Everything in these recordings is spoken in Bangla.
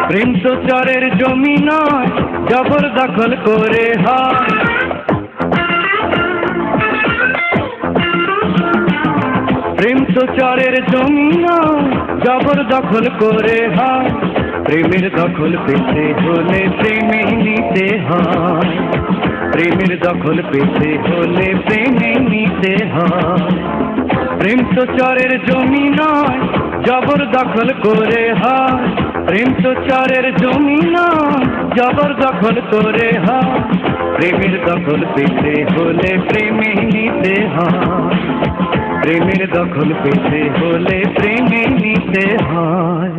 প্রেম তো চরের জমি নয়, জবরদখল করে হয়। প্রেম তো চরের জমি নয়, জবরদখল করে হয়। প্রেমের দখল পেতে হলে প্রেমে নিতে হয়। প্রেমের দখল পেতে হলে প্রেমে নিতে হয়। প্রেম তো চরের জমি নয়, জবরদখল করে হয়। প্রেম তো চরের জমি নয়, জবরদখল করে হয়। প্রেমের দখল পেতে হলে প্রেমে নিতে হয়। প্রেমের দখল পেতে হলে প্রেমে নিতে হয়।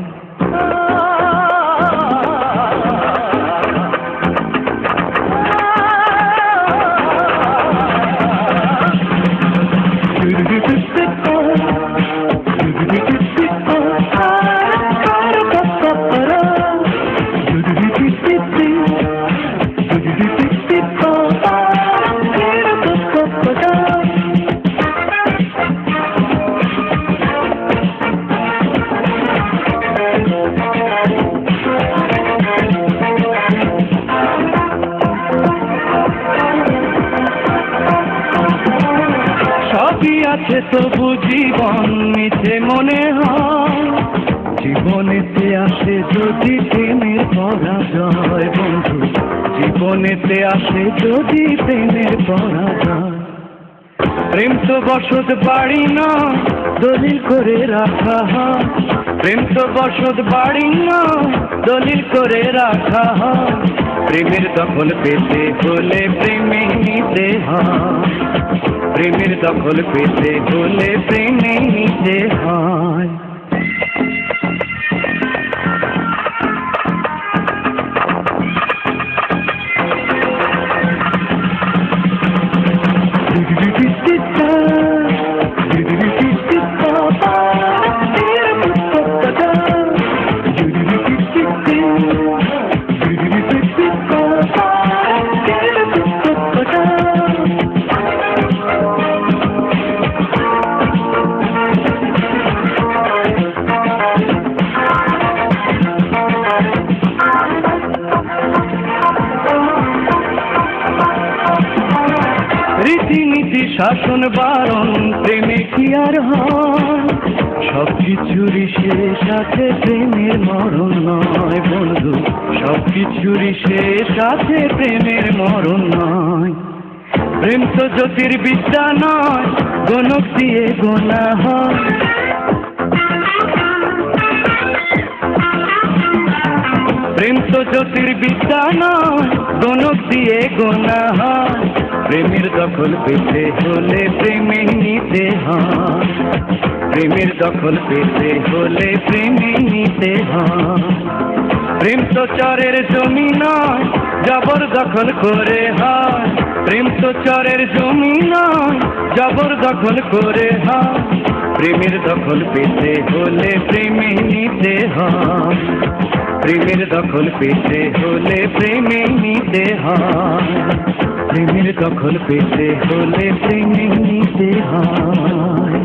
সবই আছে তবু জীবন মিছে মনে হয়। জীবনেতে আসে যদি প্রেমের পরাজয় বন্ধু, জীবনেতে আসে যদি প্রেমের পরাজয়। প্রেম তো বসত বাড়ি না, দলিল করে রাখা হয়। প্রেম তো বসত বাড়ি না, দলিল করে রাখা হয়। প্রেমের দখল পেতে হলে প্রেমে নিতে হয়। প্রেমের দখল পেতে হলে প্রেমে নিতে হয়। রীতিনীতি শাসন বারণ প্রেমে কি আর হয়? সবকিছুরই শেষ আছে প্রেমের মরণ নয় বন্ধু, সবকিছুরই শেষ আছে প্রেমের মরণ নয়। প্রেম তো জ্যোতির্বিদ্যা নয়, গণক দিয়ে গোনা হয়। প্রেম তো জ্যোতির্বিদ্যা নয়, গণক দিয়ে গোনা হয়। প্রেমের দখল পেতে হলে প্রেমে নিতে হয়। প্রেমের দখল পেতে হলে প্রেমে নিতে হয়। প্রেম তো চরের জমি নয়, জবরদখল করে হয়। প্রেম তো চরের জমি নয়, জবরদখল করে হয়। প্রেমের দখল পেতে হলে প্রেমে নিতে হয়। প্রেমের দখল পেতে হলে প্রেমে নিতে হয়। প্রেমের দখল পেতে হলে প্রেমে নিতে হয়।